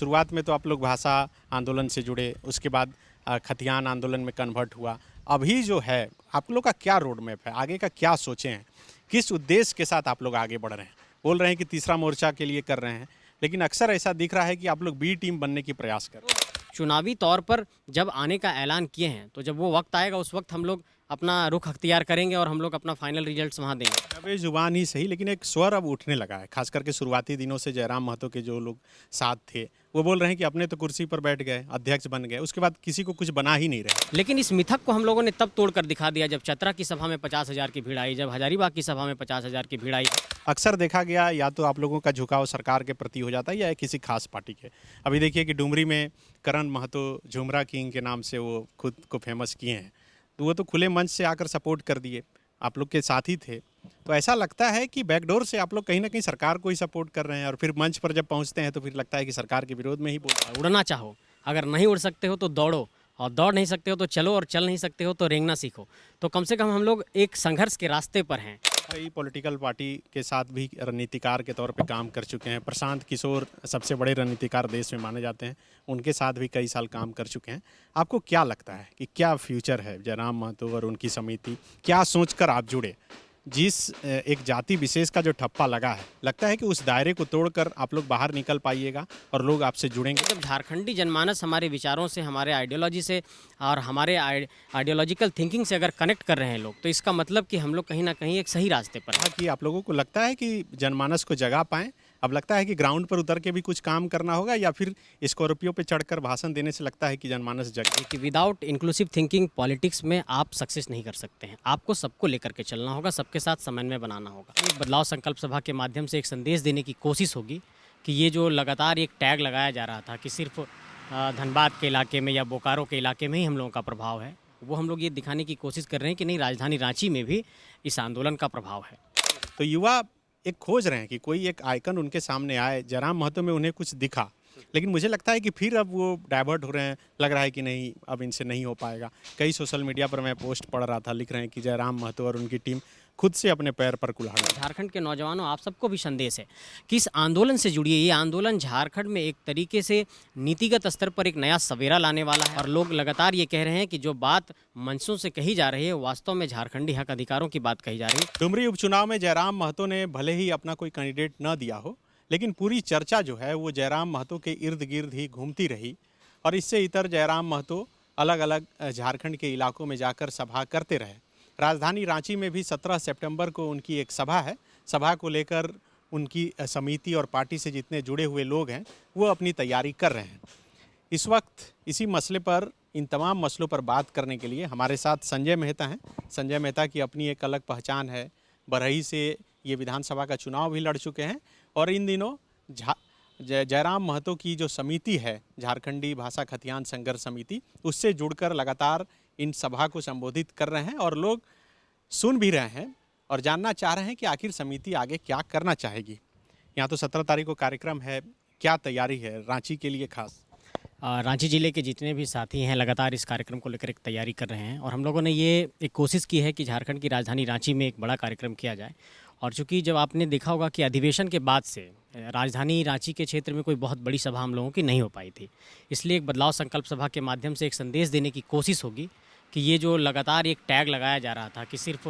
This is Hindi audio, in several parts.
शुरुआत में तो आप लोग भाषा आंदोलन से जुड़े, उसके बाद खतियान आंदोलन में कन्वर्ट हुआ। अभी जो है आप लोग का क्या रोड मैप है, आगे का क्या सोचे हैं, किस उद्देश्य के साथ आप लोग आगे बढ़ रहे हैं? बोल रहे हैं कि तीसरा मोर्चा के लिए कर रहे हैं, लेकिन अक्सर ऐसा दिख रहा है कि आप लोग बी टीम बनने की प्रयास कर रहे हैं। चुनावी तौर पर जब आने का ऐलान किए हैं तो जब वो वक्त आएगा उस वक्त हम लोग अपना रुख अख्तियार करेंगे और हम लोग अपना फाइनल रिजल्ट्स वहाँ देंगे। अब ये जुबान ही सही, लेकिन एक स्वर अब उठने लगा है, खास करके शुरुआती दिनों से जयराम महतो के जो लोग साथ थे वो बोल रहे हैं कि अपने तो कुर्सी पर बैठ गए, अध्यक्ष बन गए, उसके बाद किसी को कुछ बना ही नहीं रहे। लेकिन इस मिथक को हम लोगों ने तब तोड़ कर दिखा दिया जब चतरा की सभा में 50,000 की भीड़ आई, जब हजारीबाग की सभा में 50,000 की भीड़ आई। अक्सर देखा गया या तो आप लोगों का झुकाव सरकार के प्रति हो जाता है या किसी खास पार्टी के। अभी देखिए कि डुमरी में करण महतो झुमरा किंग के नाम से वो खुद को फेमस किए हैं, तो वो तो खुले मंच से आकर सपोर्ट कर दिए, आप लोग के साथ ही थे। तो ऐसा लगता है कि बैकडोर से आप लोग कहीं ना कहीं सरकार को ही सपोर्ट कर रहे हैं और फिर मंच पर जब पहुंचते हैं तो फिर लगता है कि सरकार के विरोध में ही बोल रहे हैं। उड़ना चाहो, अगर नहीं उड़ सकते हो तो दौड़ो, और दौड़ नहीं सकते हो तो चलो, और चल नहीं सकते हो तो रेंगना सीखो। तो कम से कम हम लोग एक संघर्ष के रास्ते पर हैं। कई पॉलिटिकल पार्टी के साथ भी रणनीतिकार के तौर पे काम कर चुके हैं। प्रशांत किशोर सबसे बड़े रणनीतिकार देश में माने जाते हैं, उनके साथ भी कई साल काम कर चुके हैं। आपको क्या लगता है कि क्या फ्यूचर है जयराम महतो और उनकी समिति? क्या सोचकर आप जुड़े? जिस एक जाति विशेष का जो ठप्पा लगा है, लगता है कि उस दायरे को तोड़कर आप लोग बाहर निकल पाइएगा और लोग आपसे जुड़ेंगे? जब झारखंडी जनमानस हमारे विचारों से, हमारे आइडियोलॉजी से और हमारे आइडियोलॉजिकल थिंकिंग से अगर कनेक्ट कर रहे हैं लोग, तो इसका मतलब कि हम लोग कहीं ना कहीं एक सही रास्ते पर हैं। कहा कि आप लोगों को लगता है कि जनमानस को जगा पाएं, अब लगता है कि ग्राउंड पर उतर के भी कुछ काम करना होगा, या फिर स्कॉर्पियो पे चढ़कर भाषण देने से लगता है कि जनमानस जगे? कि विदाउट इंक्लूसिव थिंकिंग पॉलिटिक्स में आप सक्सेस नहीं कर सकते हैं। आपको सबको लेकर के चलना होगा, सबके साथ समन्वय बनाना होगा। एक बदलाव संकल्प सभा के माध्यम से एक संदेश देने की कोशिश होगी कि ये जो लगातार एक टैग लगाया जा रहा था कि सिर्फ धनबाद के इलाके में या बोकारो के इलाके में ही हम लोगों का प्रभाव है, वो हम लोग ये दिखाने की कोशिश कर रहे हैं कि नहीं, राजधानी रांची में भी इस आंदोलन का प्रभाव है। तो युवा एक खोज रहे हैं कि कोई एक आइकन उनके सामने आए। जयराम महतो में उन्हें कुछ दिखा, लेकिन मुझे लगता है कि फिर अब वो डाइवर्ट हो रहे हैं। लग रहा है कि नहीं, अब इनसे नहीं हो पाएगा। कई सोशल मीडिया पर मैं पोस्ट पढ़ रहा था, लिख रहे हैं कि जयराम महतो और उनकी टीम खुद से अपने पैर पर कुल्हाड़। झारखंड के नौजवानों, आप सबको भी संदेश है कि इस आंदोलन से जुड़िए। ये आंदोलन झारखंड में एक तरीके से नीतिगत स्तर पर एक नया सवेरा लाने वाला है, और लोग लगातार ये कह रहे हैं कि जो बात मंचों से कही जा रही है वास्तव में झारखंडी हक अधिकारों की बात कही जा रही है। डुमरी उपचुनाव में जयराम महतो ने भले ही अपना कोई कैंडिडेट न दिया हो, लेकिन पूरी चर्चा जो है वो जयराम महतो के इर्द गिर्द ही घूमती रही, और इससे इतर जयराम महतो अलग अलग झारखंड के इलाकों में जाकर सभा करते रहे। राजधानी रांची में भी 17 सितंबर को उनकी एक सभा है। सभा को लेकर उनकी समिति और पार्टी से जितने जुड़े हुए लोग हैं वो अपनी तैयारी कर रहे हैं। इस वक्त इसी मसले पर, इन तमाम मसलों पर बात करने के लिए हमारे साथ संजय मेहता हैं। संजय मेहता की अपनी एक अलग पहचान है। बरही से ये विधानसभा का चुनाव भी लड़ चुके हैं, और इन दिनों जयराम महतो की जो समिति है, झारखंडी भाषा खतियान संघर्ष समिति, उससे जुड़कर लगातार इन सभा को संबोधित कर रहे हैं, और लोग सुन भी रहे हैं और जानना चाह रहे हैं कि आखिर समिति आगे क्या करना चाहेगी। यहाँ तो 17 तारीख को कार्यक्रम है, क्या तैयारी है रांची के लिए खास? रांची ज़िले के जितने भी साथी हैं लगातार इस कार्यक्रम को लेकर एक तैयारी कर रहे हैं, और हम लोगों ने ये एक कोशिश की है कि झारखंड की राजधानी रांची में एक बड़ा कार्यक्रम किया जाए। और चूंकि जब आपने देखा होगा कि अधिवेशन के बाद से राजधानी रांची के क्षेत्र में कोई बहुत बड़ी सभा हम लोगों की नहीं हो पाई थी, इसलिए एक बदलाव संकल्प सभा के माध्यम से एक संदेश देने की कोशिश होगी कि ये जो लगातार एक टैग लगाया जा रहा था कि सिर्फ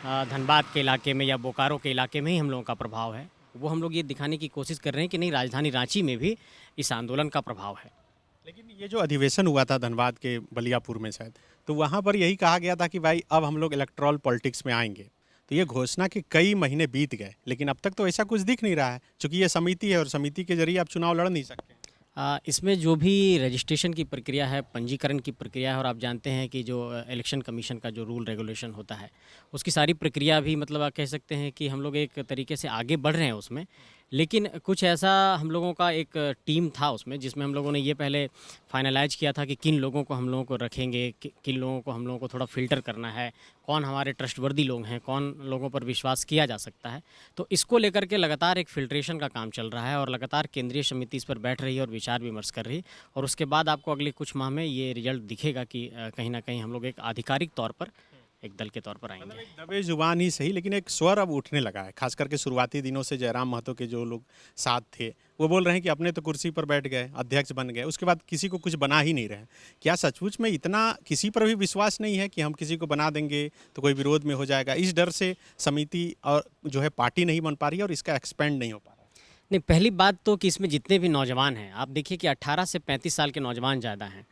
धनबाद के इलाके में या बोकारो के इलाके में ही हम लोगों का प्रभाव है, वो हम लोग ये दिखाने की कोशिश कर रहे हैं कि नहीं, राजधानी रांची में भी इस आंदोलन का प्रभाव है। लेकिन ये जो अधिवेशन हुआ था धनबाद के बलियापुर में शायद, तो वहाँ पर यही कहा गया था कि भाई अब हम लोग इलेक्टोरल पॉलिटिक्स में आएंगे। तो ये घोषणा के कई महीने बीत गए, लेकिन अब तक तो ऐसा कुछ दिख नहीं रहा है, क्योंकि ये समिति है और समिति के जरिए आप चुनाव लड़ नहीं सकते। इसमें जो भी रजिस्ट्रेशन की प्रक्रिया है, पंजीकरण की प्रक्रिया है, और आप जानते हैं कि जो इलेक्शन कमीशन का जो रूल रेगुलेशन होता है, उसकी सारी प्रक्रिया भी, मतलब आप कह सकते हैं कि हम लोग एक तरीके से आगे बढ़ रहे हैं उसमें। लेकिन कुछ ऐसा हम लोगों का एक टीम था उसमें, जिसमें हम लोगों ने ये पहले फाइनलाइज किया था कि किन लोगों को हम लोगों को रखेंगे, किन लोगों को हम लोगों को थोड़ा फ़िल्टर करना है, कौन हमारे ट्रस्टवर्दी लोग हैं, कौन लोगों पर विश्वास किया जा सकता है। तो इसको लेकर के लगातार एक फ़िल्ट्रेशन का काम चल रहा है, और लगातार केंद्रीय समिति इस पर बैठ रही है और विचार विमर्श कर रही है, और उसके बाद आपको अगले कुछ माह में ये रिजल्ट दिखेगा कि कहीं ना कहीं हम लोग एक आधिकारिक तौर पर एक दल के तौर पर मतलब आएंगे। एक दबे जुबान ही सही, लेकिन एक स्वर अब उठने लगा है। खास करके शुरुआती दिनों से जयराम महतो के जो लोग साथ थे, वो बोल रहे हैं कि अपने तो कुर्सी पर बैठ गए, अध्यक्ष बन गए, उसके बाद किसी को कुछ बना ही नहीं रहे। क्या सचमुच में इतना किसी पर भी विश्वास नहीं है कि हम किसी को बना देंगे तो कोई विरोध में हो जाएगा? इस डर से समिति और जो है पार्टी नहीं बन पा रही है और इसका एक्सपेंड नहीं हो पा रहा है। नहीं, पहली बात तो कि इसमें जितने भी नौजवान हैं, आप देखिए कि 18 से 35 साल के नौजवान ज़्यादा हैं।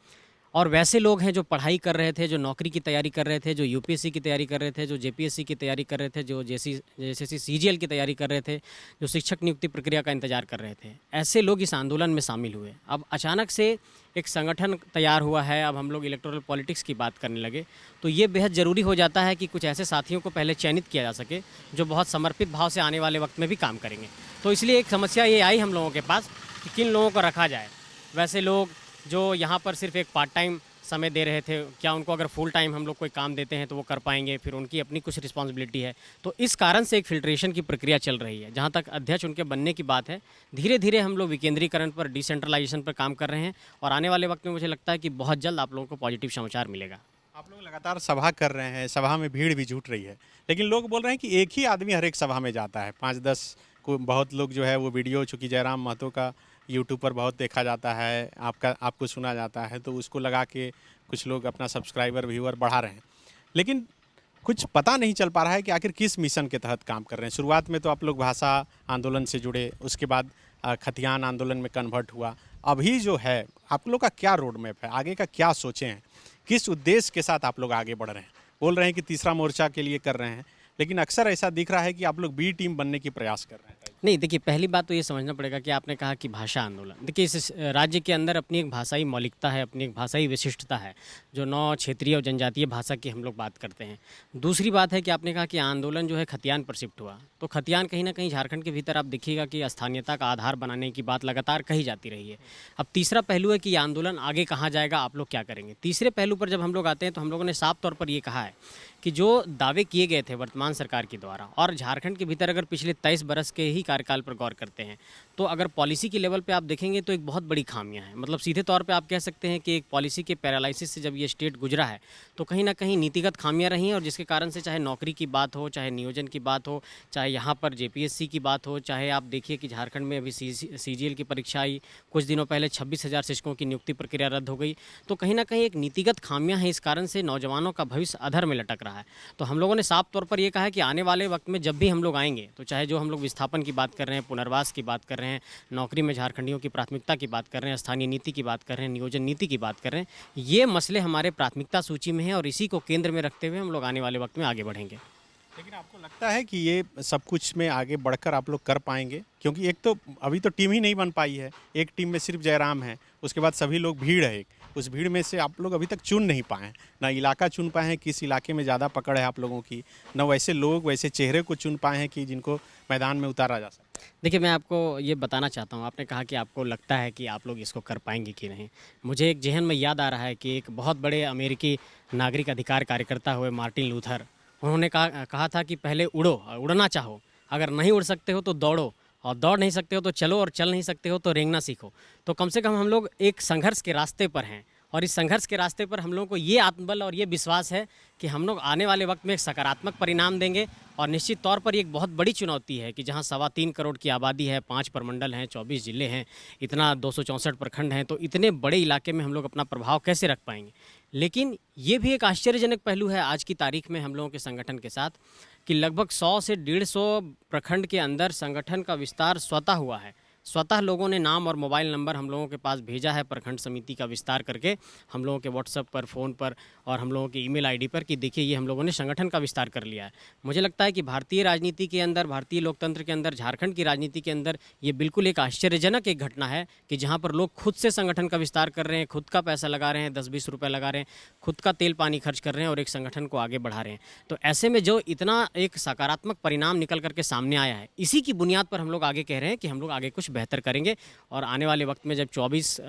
और वैसे लोग हैं जो पढ़ाई कर रहे थे, जो नौकरी की तैयारी कर रहे थे, जो यूपीएससी की तैयारी कर रहे थे, जो जेपीएससी की तैयारी कर रहे थे, जो जेएसएससी सीजीएल की तैयारी कर रहे थे, जो शिक्षक नियुक्ति प्रक्रिया का इंतजार कर रहे थे। ऐसे लोग इस आंदोलन में शामिल हुए। अब अचानक से एक संगठन तैयार हुआ है, अब हम लोग इलेक्टोरल पॉलिटिक्स की बात करने लगे, तो ये बेहद ज़रूरी हो जाता है कि कुछ ऐसे साथियों को पहले चयनित किया जा सके जो बहुत समर्पित भाव से आने वाले वक्त में भी काम करेंगे। तो इसलिए एक समस्या ये आई हम लोगों के पास कि किन लोगों को रखा जाए। वैसे लोग जो यहाँ पर सिर्फ एक पार्ट टाइम समय दे रहे थे, क्या उनको अगर फुल टाइम हम लोग कोई काम देते हैं तो वो कर पाएंगे? फिर उनकी अपनी कुछ रिस्पॉन्सिबिलिटी है। तो इस कारण से एक फिल्ट्रेशन की प्रक्रिया चल रही है। जहाँ तक अध्यक्ष उनके बनने की बात है, धीरे धीरे हम लोग विकेंद्रीकरण पर, डिसेंट्रलाइजेशन पर काम कर रहे हैं और आने वाले वक्त में मुझे लगता है कि बहुत जल्द आप लोगों को पॉजिटिव समाचार मिलेगा। आप लोग लगातार सभा कर रहे हैं, सभा में भीड़ भी जुट रही है, लेकिन लोग बोल रहे हैं कि एक ही आदमी हर एक सभा में जाता है। 5-10 को बहुत लोग जो है वो वीडियो, चूँकि जयराम महतो का यूट्यूब पर बहुत देखा जाता है, आपको सुना जाता है, तो उसको लगा के कुछ लोग अपना सब्सक्राइबर व्यूअर बढ़ा रहे हैं। लेकिन कुछ पता नहीं चल पा रहा है कि आखिर किस मिशन के तहत काम कर रहे हैं। शुरुआत में तो आप लोग भाषा आंदोलन से जुड़े, उसके बाद खतियान आंदोलन में कन्वर्ट हुआ। अभी जो है आप लोग का क्या रोड मैप है, आगे का क्या सोचे हैं, किस उद्देश्य के साथ आप लोग आगे बढ़ रहे हैं? बोल रहे हैं कि तीसरा मोर्चा के लिए कर रहे हैं, लेकिन अक्सर ऐसा दिख रहा है कि आप लोग बी टीम बनने की प्रयास कर रहे हैं। नहीं, देखिए, पहली बात तो ये समझना पड़ेगा कि आपने कहा कि भाषा आंदोलन। देखिए, इस राज्य के अंदर अपनी एक भाषाई मौलिकता है, अपनी एक भाषाई विशिष्टता है, जो 9 क्षेत्रीय और जनजातीय भाषा की हम लोग बात करते हैं। दूसरी बात है कि आपने कहा कि आंदोलन जो है खतियान पर शिफ्ट हुआ, तो खतियान कहीं न कहीं झारखंड के भीतर आप देखिएगा कि स्थानीयता का आधार बनाने की बात लगातार कही जाती रही है। अब तीसरा पहलू है कि ये आंदोलन आगे कहाँ जाएगा, आप लोग क्या करेंगे? तीसरे पहलू पर जब हम लोग आते हैं तो हम लोगों ने साफ तौर पर ये कहा है कि जो दावे किए गए थे वर्तमान सरकार के द्वारा, और झारखंड के भीतर अगर पिछले 23 बरस के ही कार्यकाल पर गौर करते हैं, तो अगर पॉलिसी की लेवल पे आप देखेंगे तो एक बहुत बड़ी खामियां हैं। मतलब सीधे तौर पे आप कह सकते हैं कि एक पॉलिसी के पैरालिसिस से जब ये स्टेट गुजरा है, तो कहीं ना कहीं नीतिगत खामियां रही हैं, और जिसके कारण से चाहे नौकरी की बात हो, चाहे नियोजन की बात हो, चाहे यहाँ पर जेपीएससी की बात हो, चाहे आप देखिए कि झारखंड में अभी सीजीएल की परीक्षा आई, कुछ दिनों पहले 26,000 शिक्षकों की नियुक्ति प्रक्रिया रद्द हो गई। तो कहीं ना कहीं एक नीतिगत खामियां हैं, इस कारण से नौजवानों का भविष्य अधर में लटक रहा है। तो हम लोगों ने साफ तौर पर यह कहा है कि आने वाले वक्त में जब भी हम लोग आएंगे, तो चाहे जो हम लोग विस्थापन की बात कर रहे हैं, पुनर्वास की बात कर रहे हैं, नौकरी में झारखंडियों की प्राथमिकता की बात कर रहे हैं, स्थानीय नीति की बात कर रहे हैं, नियोजन नीति की बात कर रहे हैं, ये मसले हमारे प्राथमिकता सूची में हैं और इसी को केंद्र में रखते हुए हम लोग आने वाले वक्त में आगे बढ़ेंगे। लेकिन आपको लगता है कि ये सब कुछ में आगे बढ़कर आप लोग कर पाएंगे? क्योंकि एक तो अभी तो टीम ही नहीं बन पाई है, एक टीम में सिर्फ जयराम है, उसके बाद सभी लोग भीड़ है, उस भीड़ में से आप लोग अभी तक चुन नहीं पाए हैं, ना इलाका चुन पाए हैं किस इलाके में ज़्यादा पकड़ है आप लोगों की, ना वैसे लोग, वैसे चेहरे को चुन पाए हैं कि जिनको मैदान में उतारा जा सके। देखिए, मैं आपको ये बताना चाहता हूँ, आपने कहा कि आपको लगता है कि आप लोग इसको कर पाएंगे कि नहीं। मुझे एक ज़हन में याद आ रहा है कि एक बहुत बड़े अमेरिकी नागरिक अधिकार कार्यकर्ता हुए मार्टिन लूथर, उन्होंने कहा था कि पहले उड़ो, उड़ना चाहो, अगर नहीं उड़ सकते हो तो दौड़ो, और दौड़ नहीं सकते हो तो चलो, और चल नहीं सकते हो तो रेंगना सीखो। तो कम से कम हम लोग एक संघर्ष के रास्ते पर हैं, और इस संघर्ष के रास्ते पर हम लोगों को ये आत्मबल और ये विश्वास है कि हम लोग आने वाले वक्त में एक सकारात्मक परिणाम देंगे। और निश्चित तौर पर ये एक बहुत बड़ी चुनौती है कि जहाँ 3.25 करोड़ की आबादी है, 5 प्रमंडल हैं, 24 ज़िले हैं, इतना 264 प्रखंड हैं, तो इतने बड़े इलाके में हम लोग अपना प्रभाव कैसे रख पाएंगे। लेकिन ये भी एक आश्चर्यजनक पहलू है आज की तारीख में हम लोगों के संगठन के साथ कि लगभग 100 से 150 प्रखंड के अंदर संगठन का विस्तार स्वतः हुआ है। स्वतः लोगों ने नाम और मोबाइल नंबर हम लोगों के पास भेजा है प्रखंड समिति का विस्तार करके हम लोगों के व्हाट्सएप पर, फ़ोन पर और हम लोगों की ईमेल आईडी पर कि देखिए ये हम लोगों ने संगठन का विस्तार कर लिया है। मुझे लगता है कि भारतीय राजनीति के अंदर, भारतीय लोकतंत्र के अंदर, झारखंड की राजनीति के अंदर ये बिल्कुल एक आश्चर्यजनक एक घटना है कि जहाँ पर लोग खुद से संगठन का विस्तार कर रहे हैं, खुद का पैसा लगा रहे हैं, 10-20 रुपये लगा रहे हैं, खुद का तेल पानी खर्च कर रहे हैं और एक संगठन को आगे बढ़ा रहे हैं। तो ऐसे में जो इतना एक सकारात्मक परिणाम निकल करके सामने आया है, इसी की बुनियाद पर हम लोग आगे कह रहे हैं कि हम लोग आगे कुछ बेहतर करेंगे। और आने वाले वक्त में जब 24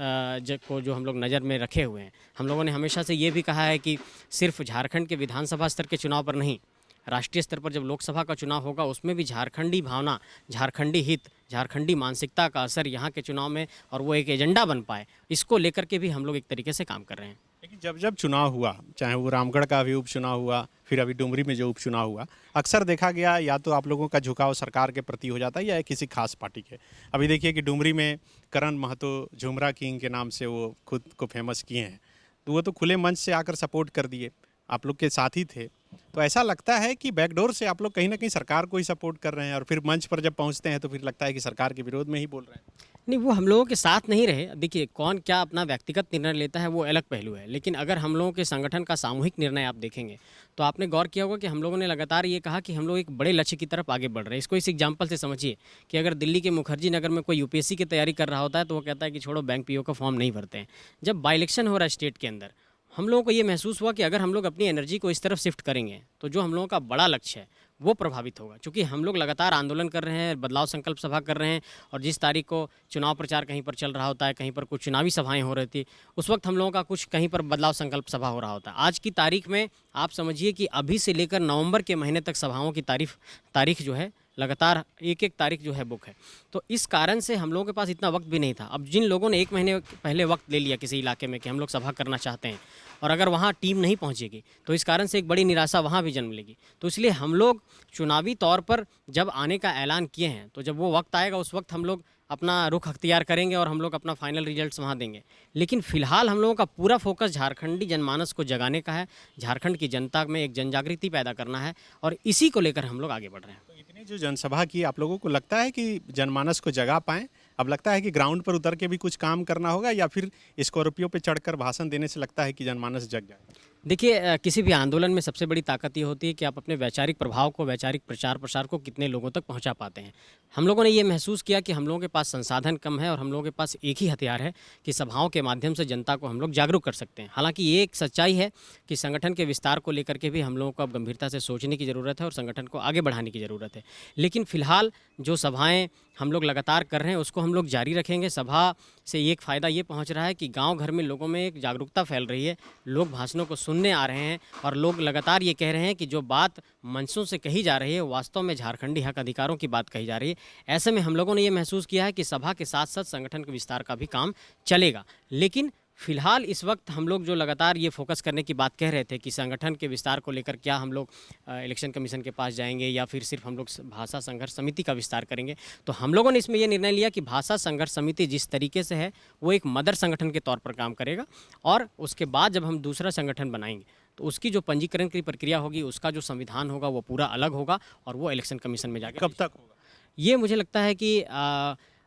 को जो हम लोग नज़र में रखे हुए हैं, हम लोगों ने हमेशा से ये भी कहा है कि सिर्फ झारखंड के विधानसभा स्तर के चुनाव पर नहीं, राष्ट्रीय स्तर पर जब लोकसभा का चुनाव होगा उसमें भी झारखंडी भावना, झारखंडी हित, झारखंडी मानसिकता का असर यहाँ के चुनाव में और वो एक एजेंडा बन पाए, इसको लेकर के भी हम लोग एक तरीके से काम कर रहे हैं। लेकिन जब जब चुनाव हुआ, चाहे वो रामगढ़ का भी उपचुनाव हुआ, फिर अभी डुमरी में जो उपचुनाव हुआ, अक्सर देखा गया या तो आप लोगों का झुकाव सरकार के प्रति हो जाता है या किसी खास पार्टी के। अभी देखिए कि डुमरी में करण महतो झुमरा किंग के नाम से वो खुद को फेमस किए हैं, तो वो तो खुले मंच से आकर सपोर्ट कर दिए, आप लोग के साथ ही थे। तो ऐसा लगता है कि बैकडोर से आप लोग कहीं ना कहीं सरकार को ही सपोर्ट कर रहे हैं और फिर मंच पर जब पहुंचते हैं तो फिर लगता है कि सरकार के विरोध में ही बोल रहे हैं। नहीं, वो हम लोगों के साथ नहीं रहे। देखिए, कौन क्या अपना व्यक्तिगत निर्णय लेता है वो अलग पहलू है, लेकिन अगर हम लोगों के संगठन का सामूहिक निर्णय आप देखेंगे तो आपने गौर किया होगा कि हम लोगों ने लगातार ये कहा कि हम लोग एक बड़े लक्ष्य की तरफ आगे बढ़ रहे हैं। इसको इस एग्जाम्पल से समझिए कि अगर दिल्ली के मुखर्जी नगर में कोई यूपीएससी की तैयारी कर रहा होता है तो वो कहता है कि छोड़ो, बैंक पीओ का फॉर्म नहीं भरते हैं। जब बाई इलेक्शन हो रहा है स्टेट के अंदर, हम लोगों को ये महसूस हुआ कि अगर हम लोग अपनी एनर्जी को इस तरफ शिफ्ट करेंगे तो जो हम लोगों का बड़ा लक्ष्य है वो प्रभावित होगा। क्योंकि हम लोग लगातार आंदोलन कर रहे हैं, बदलाव संकल्प सभा कर रहे हैं, और जिस तारीख को चुनाव प्रचार कहीं पर चल रहा होता है, कहीं पर कुछ चुनावी सभाएं हो रही थी, उस वक्त हम लोगों का कुछ कहीं पर बदलाव संकल्प सभा हो रहा होता है। आज की तारीख में आप समझिए कि अभी से लेकर नवंबर के महीने तक सभाओं की तारीख जो है लगातार एक एक तारीख जो है बुक है। तो इस कारण से हम लोगों के पास इतना वक्त भी नहीं था। अब जिन लोगों ने 1 महीने पहले वक्त ले लिया किसी इलाके में कि हम लोग सभा करना चाहते हैं, और अगर वहाँ टीम नहीं पहुँचेगी तो इस कारण से एक बड़ी निराशा वहाँ भी जन्म लेगी। तो इसलिए हम लोग चुनावी तौर पर जब आने का ऐलान किए हैं, तो जब वो वक्त आएगा उस वक्त हम लोग अपना रुख अख्तियार करेंगे और हम लोग अपना फाइनल रिजल्ट्स वहाँ देंगे। लेकिन फ़िलहाल हम लोगों का पूरा फोकस झारखंडी जनमानस को जगाने का है, झारखंड की जनता में एक जनजागृति पैदा करना है, और इसी को लेकर हम लोग आगे बढ़ रहे हैं। तो इतनी जो जनसभा की आप लोगों को लगता है कि जनमानस को जगा पाएँ? अब लगता है कि ग्राउंड पर उतर के भी कुछ काम करना होगा, या फिर स्कॉर्पियो पे चढ़कर भाषण देने से लगता है कि जनमानस जग जाएगा? देखिए, किसी भी आंदोलन में सबसे बड़ी ताकत ये होती है कि आप अपने वैचारिक प्रभाव को, वैचारिक प्रचार प्रसार को कितने लोगों तक पहुंचा पाते हैं। हम लोगों ने ये महसूस किया कि हम लोगों के पास संसाधन कम है और हम लोगों के पास एक ही हथियार है कि सभाओं के माध्यम से जनता को हम लोग जागरूक कर सकते हैं। हालांकि ये एक सच्चाई है कि संगठन के विस्तार को लेकर के भी हम लोगों को अब गंभीरता से सोचने की ज़रूरत है और संगठन को आगे बढ़ाने की ज़रूरत है। लेकिन फ़िलहाल जो सभाएँ हम लोग लगातार कर रहे हैं उसको हम लोग जारी रखेंगे। सभा से एक फ़ायदा ये पहुंच रहा है कि गांव घर में लोगों में एक जागरूकता फैल रही है, लोग भाषणों को सुनने आ रहे हैं और लोग लगातार ये कह रहे हैं कि जो बात मंचों से कही जा रही है वास्तव में झारखंडी हक अधिकारों की बात कही जा रही है। ऐसे में हम लोगों ने ये महसूस किया है कि सभा के साथ साथ संगठन के विस्तार का भी काम चलेगा। लेकिन फ़िलहाल इस वक्त हम लोग जो लगातार ये फोकस करने की बात कह रहे थे कि संगठन के विस्तार को लेकर क्या हम लोग इलेक्शन कमीशन के पास जाएंगे या फिर सिर्फ हम लोग भाषा संघर्ष समिति का विस्तार करेंगे, तो हम लोगों ने इसमें ये निर्णय लिया कि भाषा संघर्ष समिति जिस तरीके से है वो एक मदर संगठन के तौर पर काम करेगा, और उसके बाद जब हम दूसरा संगठन बनाएंगे तो उसकी जो पंजीकरण की प्रक्रिया होगी, उसका जो संविधान होगा वो पूरा अलग होगा और वो इलेक्शन कमीशन में जाकर। कब तक होगा ये मुझे लगता है कि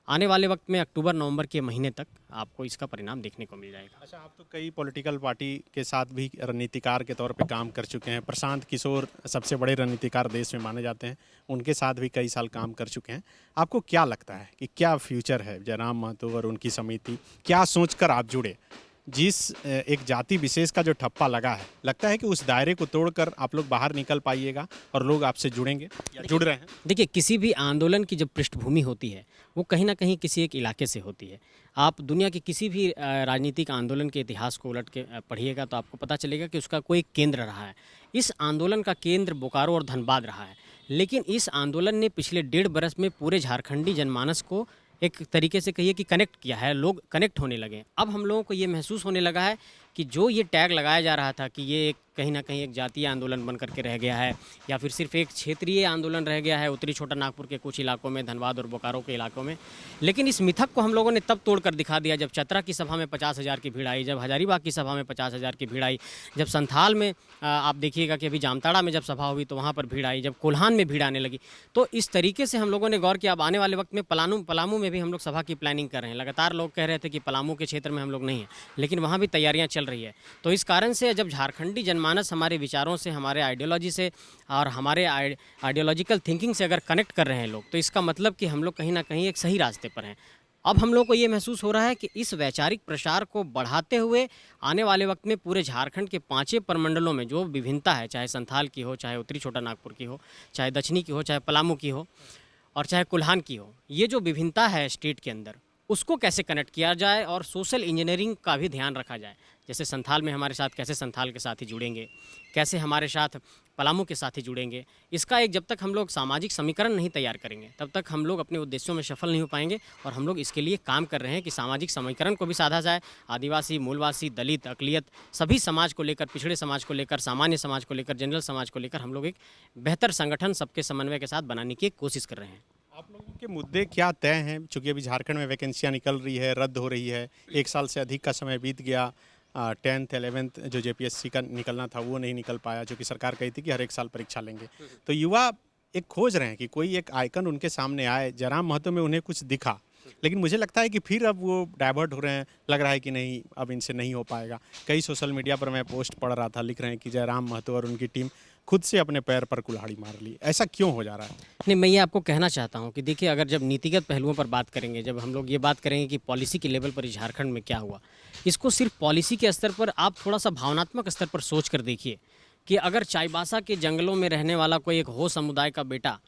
आने वाले वक्त में अक्टूबर नवंबर के महीने तक आपको इसका परिणाम देखने को मिल जाएगा। अच्छा, आप तो कई पॉलिटिकल पार्टी के साथ भी रणनीतिकार के तौर पे काम कर चुके हैं। प्रशांत किशोर सबसे बड़े रणनीतिकार देश में माने जाते हैं, उनके साथ भी कई साल काम कर चुके हैं। आपको क्या लगता है कि क्या फ्यूचर है जयराम महतो और उनकी समिति? क्या सोचकर आप जुड़े? जिस एक जाति विशेष का जो ठप्पा लगा है, लगता है कि उस दायरे को तोड़कर आप लोग बाहर निकल पाइएगा और लोग आपसे जुड़ेंगे या जुड़ रहे हैं? देखिए, किसी भी आंदोलन की जब पृष्ठभूमि होती है वो कहीं ना कहीं किसी एक इलाके से होती है। आप दुनिया के किसी भी राजनीतिक आंदोलन के इतिहास को उलट के पढ़िएगा तो आपको पता चलेगा कि उसका कोई केंद्र रहा है। इस आंदोलन का केंद्र बोकारो और धनबाद रहा है, लेकिन इस आंदोलन ने पिछले 1.5 बरस में पूरे झारखंडी जनमानस को एक तरीके से कहिए कि कनेक्ट किया है। लोग कनेक्ट होने लगे। अब हम लोगों को ये महसूस होने लगा है कि जो ये टैग लगाया जा रहा था कि ये कहीं ना कहीं एक जातीय आंदोलन बन करके रह गया है या फिर सिर्फ एक क्षेत्रीय आंदोलन रह गया है उत्तरी छोटा नागपुर के कुछ इलाकों में, धनबाद और बोकारो के इलाकों में। लेकिन इस मिथक को हम लोगों ने तब तोड़ कर दिखा दिया जब चतरा की सभा में 50,000 की भीड़ आई, जब हजारीबाग की सभा में 50,000 की भीड़ आई, जब संथाल में आप देखिएगा कि अभी जामताड़ा में जब सभा हुई तो वहाँ पर भीड़ आई, जब कोल्हान में भीड़ आने लगी। तो इस तरीके से हम लोगों ने गौर किया। अब आने वाले वक्त में पलामू में भी हम लोग सभा की प्लानिंग कर रहे हैं। लगातार लोग कह रहे थे कि पलामू के क्षेत्र में हम लोग नहीं हैं, लेकिन वहाँ भी तैयारियाँ चल रही है। तो इस कारण से जब झारखंडी जनमानस हमारे विचारों से, हमारे आइडियोलॉजी से और हमारे आइडियोलॉजिकल थिंकिंग से अगर कनेक्ट कर रहे हैं लोग, तो इसका मतलब कि हम लोग कहीं ना कहीं एक सही रास्ते पर हैं। अब हम लोग को ये महसूस हो रहा है कि इस वैचारिक प्रसार को बढ़ाते हुए आने वाले वक्त में पूरे झारखंड के 5 प्रमंडलों में जो विभिन्नता है, चाहे संथाल की हो, चाहे उत्तरी छोटा नागपुर की हो, चाहे दक्षिणी की हो, चाहे पलामू की हो और चाहे कोल्हान की हो, ये जो विभिन्नता है स्टेट के अंदर, उसको कैसे कनेक्ट किया जाए और सोशल इंजीनियरिंग का भी ध्यान रखा जाए। जैसे संथाल में हमारे साथ कैसे संथाल के साथी जुड़ेंगे, कैसे हमारे साथ पलामू के साथी जुड़ेंगे। इसका एक जब तक हम लोग सामाजिक समीकरण नहीं तैयार करेंगे तब तक हम लोग अपने उद्देश्यों में सफल नहीं हो पाएंगे। और हम लोग इसके लिए काम कर रहे हैं कि सामाजिक समीकरण को भी साधा जाए। आदिवासी, मूलवासी, दलित, अकलियत सभी समाज को लेकर, पिछड़े समाज को लेकर, सामान्य समाज को लेकर, जनरल समाज को लेकर हम लोग एक बेहतर संगठन सबके समन्वय के साथ बनाने की कोशिश कर रहे हैं। आप लोगों के मुद्दे क्या तय हैं? चूंकि अभी झारखंड में वैकेंसियां निकल रही है, रद्द हो रही है, 1 साल से अधिक का समय बीत गया। 10th 11th जो जेपीएससी का निकलना था वो नहीं निकल पाया, जो कि सरकार कही थी कि हर 1 साल परीक्षा लेंगे। तो युवा एक खोज रहे हैं कि कोई एक आइकन उनके सामने आए। जयराम महतो में उन्हें कुछ दिखा, लेकिन मुझे लगता है कि फिर अब वो डाइवर्ट हो रहे हैं। लग रहा है कि नहीं, अब इनसे नहीं हो पाएगा। कई सोशल मीडिया पर मैं पोस्ट पढ़ रहा था, लिख रहे हैं कि जयराम महतो और उनकी टीम खुद से अपने पैर पर कुल्हाड़ी मार ली। ऐसा क्यों हो जा रहा है? नहीं, मैं ये आपको कहना चाहता हूँ कि देखिए, अगर जब नीतिगत पहलुओं पर बात करेंगे, जब हम लोग ये बात करेंगे कि पॉलिसी के लेवल पर इस झारखंड में क्या हुआ, इसको सिर्फ पॉलिसी के स्तर पर आप थोड़ा सा भावनात्मक स्तर पर सोच कर देखिए कि अगर चाईबासा के जंगलों में रहने वाला कोई एक हो समुदाय का बेटा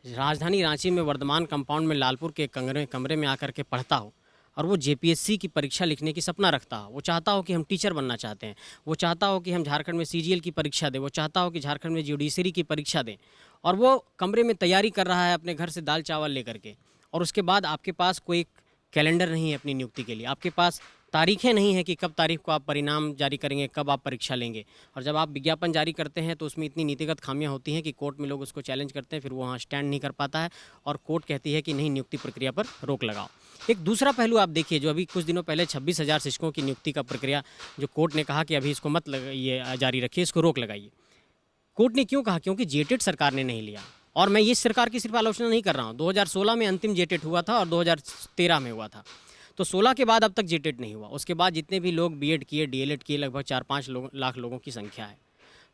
राजधानी रांची में वर्धमान कंपाउंड में लालपुर के कमरे में आकर के पढ़ता हो और वो जेपीएससी की परीक्षा लिखने की सपना रखता हो, वो चाहता हो कि हम टीचर बनना चाहते हैं, वो चाहता हो कि हम झारखंड में सीजीएल की परीक्षा दें, वो चाहता हो कि झारखंड में जुडिशरी की परीक्षा दें, और वो कमरे में तैयारी कर रहा है अपने घर से दाल चावल लेकर के, और उसके बाद आपके पास कोई कैलेंडर नहीं है अपनी नियुक्ति के लिए, आपके पास तारीखें नहीं है कि कब तारीख को आप परिणाम जारी करेंगे, कब आप परीक्षा लेंगे। और जब आप विज्ञापन जारी करते हैं तो उसमें इतनी नीतिगत खामियां होती हैं कि कोर्ट में लोग उसको चैलेंज करते हैं, फिर वो वहाँ स्टैंड नहीं कर पाता है और कोर्ट कहती है कि नहीं, नियुक्ति प्रक्रिया पर रोक लगाओ। एक दूसरा पहलू आप देखिए, जो अभी कुछ दिनों पहले 26,000 शिक्षकों की नियुक्ति का प्रक्रिया, जो कोर्ट ने कहा कि अभी इसको मत लगाइए, जारी रखिए, इसको रोक लगाइए। कोर्ट ने क्यों कहा? क्योंकि जेटेट सरकार ने नहीं लिया। और मैं ये सरकार की सिर्फ आलोचना नहीं कर रहा हूँ, 2016 में अंतिम जेटेट हुआ था और 2013 में हुआ था, तो 16 के बाद अब तक जेटेट नहीं हुआ। उसके बाद जितने भी लोग बीएड किए, डीएलएड किए, लगभग 4-5 लाख लोगों की संख्या है।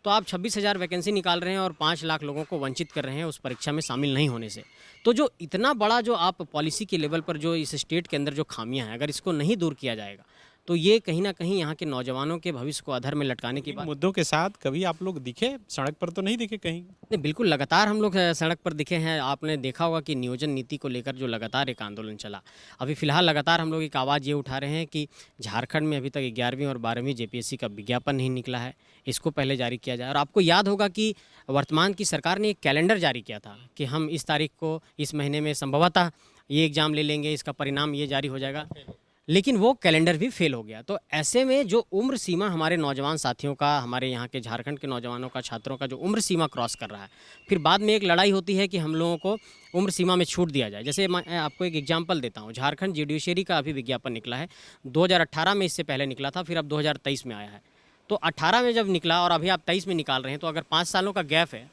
तो आप 26,000 वैकेंसी निकाल रहे हैं और 5 लाख लोगों को वंचित कर रहे हैं उस परीक्षा में शामिल नहीं होने से। तो जो इतना बड़ा जो आप पॉलिसी के लेवल पर जो इस स्टेट के अंदर जो खामियां हैं, अगर इसको नहीं दूर किया जाएगा तो ये कहीं ना कहीं यहाँ के नौजवानों के भविष्य को अधर में लटकाने की बात। मुद्दों के साथ कभी आप लोग दिखे सड़क पर? तो नहीं दिखे कहीं? नहीं, बिल्कुल लगातार हम लोग सड़क पर दिखे हैं। आपने देखा होगा कि नियोजन नीति को लेकर जो लगातार एक आंदोलन चला। अभी फ़िलहाल लगातार हम लोग एक आवाज़ ये उठा रहे हैं कि झारखंड में अभी तक 11वीं और 12वीं जेपीएससी का विज्ञापन नहीं निकला है, इसको पहले जारी किया जाए। और आपको याद होगा कि वर्तमान की सरकार ने एक कैलेंडर जारी किया था कि हम इस तारीख को, इस महीने में संभवतः ये एग्ज़ाम ले लेंगे, इसका परिणाम ये जारी हो जाएगा, लेकिन वो कैलेंडर भी फेल हो गया। तो ऐसे में जो उम्र सीमा हमारे नौजवान साथियों का, हमारे यहाँ के झारखंड के नौजवानों का, छात्रों का जो उम्र सीमा क्रॉस कर रहा है, फिर बाद में एक लड़ाई होती है कि हम लोगों को उम्र सीमा में छूट दिया जाए। जैसे मैं आपको एक एग्जांपल देता हूँ, झारखंड जुडिशरी का अभी विज्ञापन निकला है, 2018 में इससे पहले निकला था, फिर अब 2023 में आया है। तो 18 में जब निकला और अभी आप 23 में निकाल रहे हैं, तो अगर 5 सालों का गैप है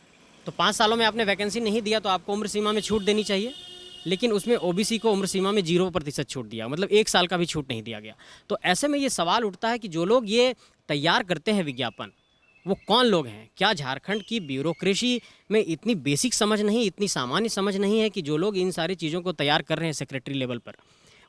तो 5 सालों में आपने वैकेंसी नहीं दिया तो आपको उम्र सीमा में छूट देनी चाहिए, लेकिन उसमें ओबीसी को उम्र सीमा में 0% छूट दिया, मतलब 1 साल का भी छूट नहीं दिया गया। तो ऐसे में ये सवाल उठता है कि जो लोग ये तैयार करते हैं विज्ञापन, वो कौन लोग हैं? क्या झारखंड की ब्यूरोक्रेसी में इतनी बेसिक समझ नहीं, इतनी सामान्य समझ नहीं है कि जो लोग इन सारी चीज़ों को तैयार कर रहे हैं सेक्रेटरी लेवल पर,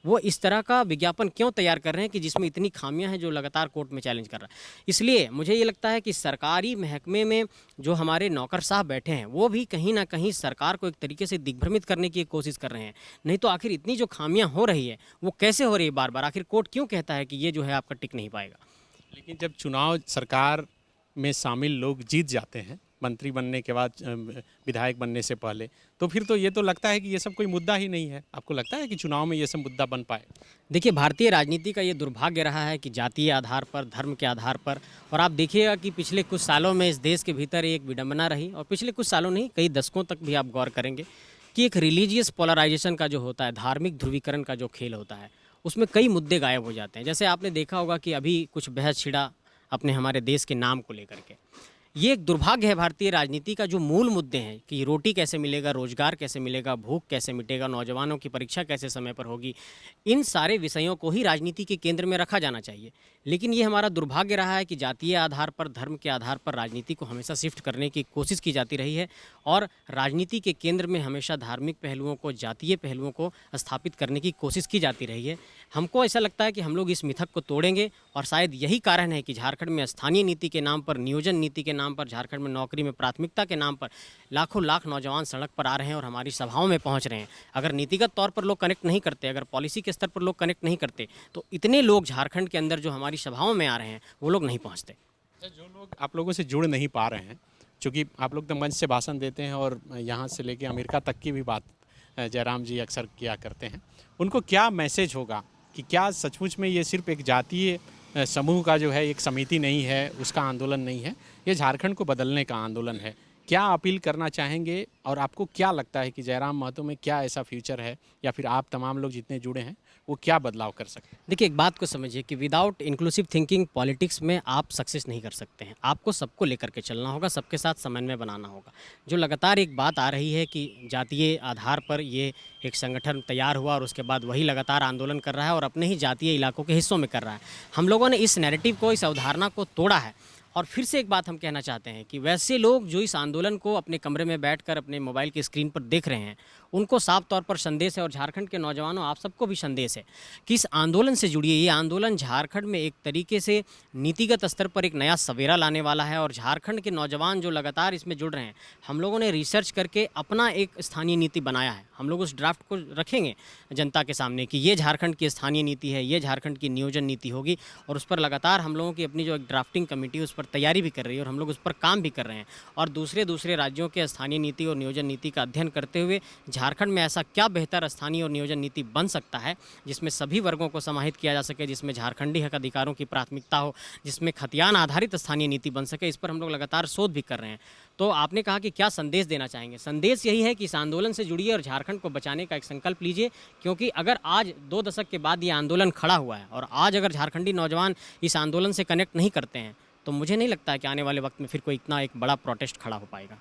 वो इस तरह का विज्ञापन क्यों तैयार कर रहे हैं कि जिसमें इतनी खामियां हैं, जो लगातार कोर्ट में चैलेंज कर रहा है। इसलिए मुझे ये लगता है कि सरकारी महकमे में जो हमारे नौकर साहब बैठे हैं, वो भी कहीं ना कहीं सरकार को एक तरीके से दिग्भ्रमित करने की कोशिश कर रहे हैं। नहीं तो आखिर इतनी जो खामियां हो रही है वो कैसे हो रही है बार बार? आखिर कोर्ट क्यों कहता है कि ये जो है आपका टिक नहीं पाएगा? लेकिन जब चुनाव सरकार में शामिल लोग जीत जाते हैं, मंत्री बनने के बाद, विधायक बनने से पहले, तो फिर तो ये तो लगता है कि ये सब कोई मुद्दा ही नहीं है। आपको लगता है कि चुनाव में ये सब मुद्दा बन पाए? देखिए, भारतीय राजनीति का ये दुर्भाग्य रहा है कि जातीय आधार पर, धर्म के आधार पर, और आप देखिएगा कि पिछले कुछ सालों में इस देश के भीतर एक विडंबना रही, और पिछले कुछ सालों नहीं, कई दशकों तक भी आप गौर करेंगे कि एक रिलीजियस पोलराइजेशन का जो होता है, धार्मिक ध्रुवीकरण का जो खेल होता है, उसमें कई मुद्दे गायब हो जाते हैं। जैसे आपने देखा होगा कि अभी कुछ बहस छिड़ा अपने हमारे देश के नाम को लेकर के। ये एक दुर्भाग्य है भारतीय राजनीति का। जो मूल मुद्दे हैं कि रोटी कैसे मिलेगा, रोजगार कैसे मिलेगा, भूख कैसे मिटेगा, नौजवानों की परीक्षा कैसे समय पर होगी, इन सारे विषयों को ही राजनीति के केंद्र में रखा जाना चाहिए। लेकिन ये हमारा दुर्भाग्य रहा है कि जातीय आधार पर, धर्म के आधार पर राजनीति को हमेशा शिफ्ट करने की कोशिश की जाती रही है, और राजनीति के केंद्र में हमेशा धार्मिक पहलुओं को, जातीय पहलुओं को स्थापित करने की कोशिश की जाती रही है। हमको ऐसा लगता है कि हम लोग इस मिथक को तोड़ेंगे और शायद यही कारण है कि झारखंड में स्थानीय नीति के नाम पर, नियोजन नीति के नाम पर, झारखंड में नौकरी में प्राथमिकता के नाम पर लाखों लाख नौजवान सड़क पर आ रहे हैं और हमारी सभाओं में पहुंच रहे हैं। अगर नीतिगत तौर पर लोग कनेक्ट नहीं करते, अगर पॉलिसी के स्तर पर लोग कनेक्ट नहीं करते, तो इतने लोग झारखंड के अंदर जो हमारी सभाओं में आ रहे हैं वो लोग नहीं पहुँचते। जो लोग आप लोगों से जुड़ नहीं पा रहे हैं, क्योंकि आप लोग तो मंच से भाषण देते हैं और यहाँ से लेके अमेरिका तक की भी बात जयराम जी अक्सर किया करते हैं, उनको क्या मैसेज होगा कि क्या सचमुच में ये सिर्फ एक जातीय समूह का जो है एक समिति नहीं है, उसका आंदोलन नहीं है, ये झारखंड को बदलने का आंदोलन है? क्या अपील करना चाहेंगे और आपको क्या लगता है कि जयराम महतो में क्या ऐसा फ्यूचर है, या फिर आप तमाम लोग जितने जुड़े हैं वो क्या बदलाव कर सकते हैं? देखिए, एक बात को समझिए कि विदाउट इंक्लूसिव थिंकिंग पॉलिटिक्स में आप सक्सेस नहीं कर सकते हैं। आपको सबको लेकर के चलना होगा, सबके साथ समन्वय बनाना होगा। जो लगातार एक बात आ रही है कि जातीय आधार पर ये एक संगठन तैयार हुआ और उसके बाद वही लगातार आंदोलन कर रहा है और अपने ही जातीय इलाकों के हिस्सों में कर रहा है। हम लोगों ने इस नैरेटिव को, इस अवधारणा को तोड़ा है। और फिर से एक बात हम कहना चाहते हैं कि वैसे लोग जो इस आंदोलन को अपने कमरे में बैठकर अपने मोबाइल की स्क्रीन पर देख रहे हैं, उनको साफ तौर पर संदेश है, और झारखंड के नौजवानों आप सबको भी संदेश है कि इस आंदोलन से जुड़िए। ये आंदोलन झारखंड में एक तरीके से नीतिगत स्तर पर एक नया सवेरा लाने वाला है और झारखंड के नौजवान जो लगातार इसमें जुड़ रहे हैं, हम लोगों ने रिसर्च करके अपना एक स्थानीय नीति बनाया है। हम लोग उस ड्राफ्ट को रखेंगे जनता के सामने कि ये झारखंड की स्थानीय नीति है, ये झारखंड की नियोजन नीति होगी, और उस पर लगातार हम लोगों की अपनी जो एक ड्राफ्टिंग कमेटी उस पर तैयारी भी कर रही है और हम लोग उस पर काम भी कर रहे हैं। और दूसरे राज्यों के स्थानीय नीति और नियोजन नीति का अध्ययन करते हुए झारखंड में ऐसा क्या बेहतर स्थानीय और नियोजन नीति बन सकता है जिसमें सभी वर्गों को समाहित किया जा सके, जिसमें झारखंडी हक अधिकारों की प्राथमिकता हो, जिसमें खतियान आधारित स्थानीय नीति बन सके। इस पर हम लोग लगातार शोध भी कर रहे हैं। तो आपने कहा कि क्या संदेश देना चाहेंगे? संदेश यही है कि इस आंदोलन से जुड़िए और झारखंड को बचाने का एक संकल्प लीजिए, क्योंकि अगर आज 2 दशक के बाद ये आंदोलन खड़ा हुआ है और आज अगर झारखंडी नौजवान इस आंदोलन से कनेक्ट नहीं करते हैं, तो मुझे नहीं लगता है कि आने वाले वक्त में फिर कोई इतना एक बड़ा प्रोटेस्ट खड़ा हो पाएगा।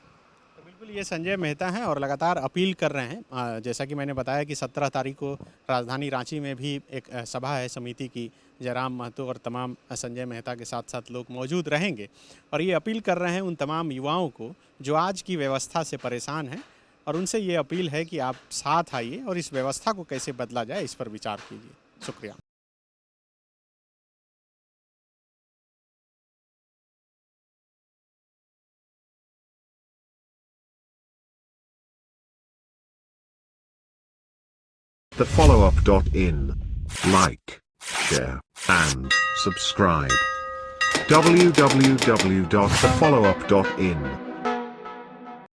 तो बिल्कुल ये संजय मेहता हैं और लगातार अपील कर रहे हैं। जैसा कि मैंने बताया कि 17 तारीख को राजधानी रांची में भी एक सभा है समिति की। जयराम महतो और तमाम संजय मेहता के साथ साथ लोग मौजूद रहेंगे और ये अपील कर रहे हैं उन तमाम युवाओं को जो आज की व्यवस्था से परेशान हैं, और उनसे ये अपील है कि आप साथ आइए और इस व्यवस्था को कैसे बदला जाए इस पर विचार कीजिए। शुक्रिया। thefollowup.in. Like, share, and subscribe. www.thefollowup.in